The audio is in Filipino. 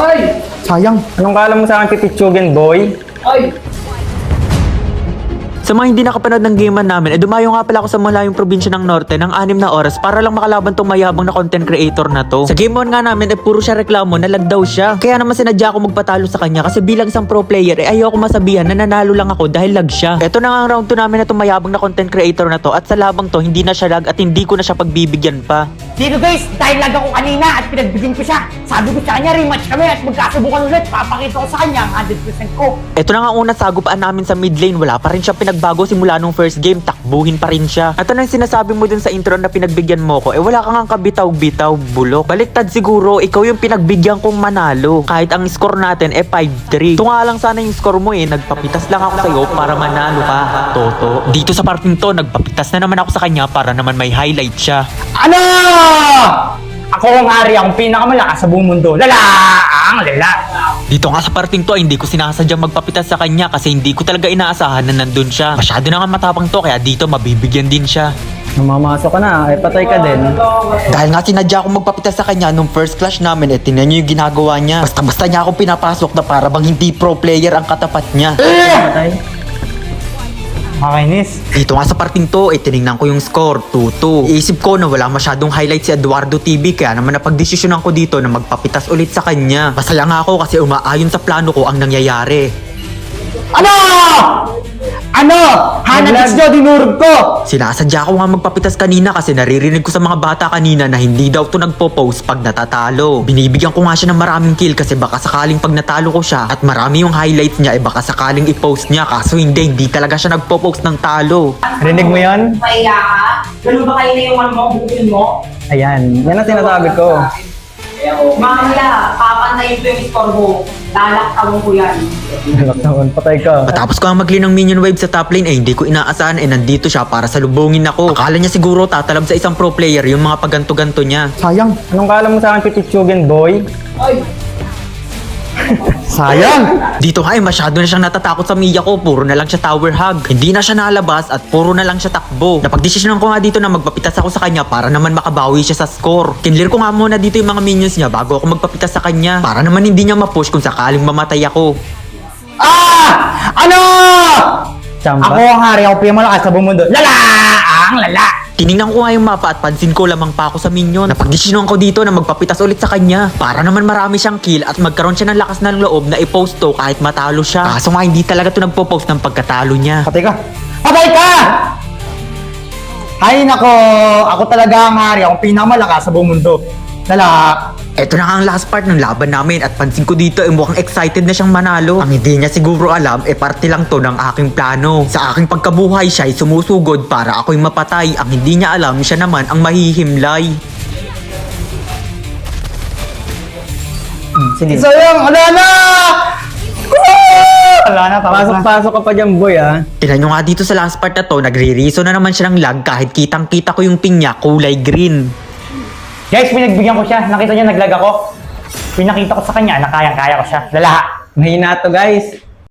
Ay! Sayang. Anong kala mo sa akin pipitsugin, boy? Ay! Sa mga hindi nakapanood ng gamean namin, dumayo nga pala ako sa malayong probinsya ng Norte ng 6 na oras para lang makalaban tong mayabang na content creator na to. Sa game 1 nga namin, puro siya reklamo na lag daw siya. Kaya naman sinadya ako magpatalo sa kanya kasi bilang isang pro player, ayoko masabihan na nanalo lang ako dahil lag siya. Ito na nga ang round 2 namin na tong mayabang na content creator na to at sa labang to, hindi na siya lag at hindi ko na siya pagbibigyan pa. Dito guys, dahil lag ako kanina at pinagbigyan ko siya. Sabi ko sa kanya, rematch kami at magkasubukan ulit. Papakita ko sa kanya ang 100% ko. Ito na nga unang sagupaan namin sa mid lane, wala pa rin siya pinagbago simula nung first game, takbuhin pa rin siya. At ano yung sinasabi mo dun sa intro na pinagbigyan mo ko, wala kang kabitaw-bitaw, bulok. Baliktad siguro, ikaw yung pinagbigyan kong manalo. Kahit ang score natin 5-3. Ito nga lang sana yung score mo nagpapitas lang ako sa'yo para manalo ka, Toto. Dito sa parting to, nagpapitas na naman ako sa kanya para naman may highlight siya. Ano? Ako ang hari, akong pinakamalakas sa buong mundo. Lala! Dito nga sa parting to, hindi ko sinasadyang magpapitas sa kanya kasi hindi ko talaga inaasahan na nandun siya. Masyado na nga matapang to kaya dito mabibigyan din siya. Namamasok ka na, patay ka din. Dahil nga sinadya akong magpapitas sa kanya nung first clash namin, tingnan niyo yung ginagawa niya. Basta-basta niya akong pinapasok na para bang hindi pro player ang katapat niya. Patay. Makainis. Dito nga sa parting to, tinignan ko yung score, 2-2. Iisip ko na wala masyadong highlight si Eduardo TV kaya naman napagdesisyonan ko dito na magpapitas ulit sa kanya. Masaya nga ako kasi umaayon sa plano ko ang nangyayari. Ano? Ano? Hanapis nyo, dinurog ko! Sinasadya ko nga magpapitas kanina kasi naririnig ko sa mga bata kanina na hindi daw to nagpo-post pag natatalo. Binibigyan ko nga siya ng maraming kill kasi baka sakaling pag natalo ko siya at marami yung highlights niya baka sakaling i-post niya kaso hindi talaga siya nagpo-post ng talo. Rinig mo yon? Pahiya ka? Ganun ba kayo na yung ano mo, bukil mo? Ayan, yan ang sinasabi ko. Mamaya, papantayin ko yung score mo. Lalaktawan ko yan. Galak naman, patay ka. Matapos ko ang mag-clean ng minion wave sa top lane hindi ko inaasahan nandito siya para salubungin ako. Akala niya siguro tatalab sa isang pro player yung mga paganto-ganto niya. Sayang. Anong kala mo sa akin pipitsugin, boy? Ay! Sayang. Dito nga masyado na siyang natatakot sa Mia ko, puro na lang siya tower hug. Hindi na siya nalabas at puro na lang siya takbo. Napagdesisyonan ko nga dito na magpapitas ako sa kanya para naman makabawi siya sa score. Kinlear ko nga muna dito yung mga minions niya bago ako magpapitas sa kanya para naman hindi niya ma-push kung sakaling mamatay ako. Ah! Ano? Chamba. Ako ang hari, ako pinakamalakas sa buong mundo. Lala! Ang lala! Tinignan ko nga yung mapa at pansin ko lamang pa ako sa minion. Napagdesisyonan ko dito na magpapitas ulit sa kanya para naman marami siyang kill at magkaroon siya ng lakas ng loob na i-post to kahit matalo siya. Kaso nga hindi talaga to nagpo-post ng pagkatalo niya. Patay ka! Patay ka! Ay nako, ako talaga ang hari, akong pinakamalakas sa buong mundo. Lala! Ito na nga ang last part ng laban namin at pansin ko dito mukhang excited na siyang manalo. Ang hindi niya siguro alam parte lang to ng aking plano. Sa aking pagkabuhay siya ay sumusugod para ako'y mapatay. Ang hindi niya alam siya naman ang mahihimlay. Sige. Sayang! Wala na! Wala na, tapos na. Pasok ka pa dyan, boy, ah. Tignan nyo nga dito sa last part na to, nagre-reason na naman siya ng lag kahit kitang-kita ko yung ping niya kulay green. Guys, pinagbigyan ko siya. Nakita niyo naglag ako. Pinakita ko sa kanya na kayang-kaya ko siya. Lala! Mahina to, guys.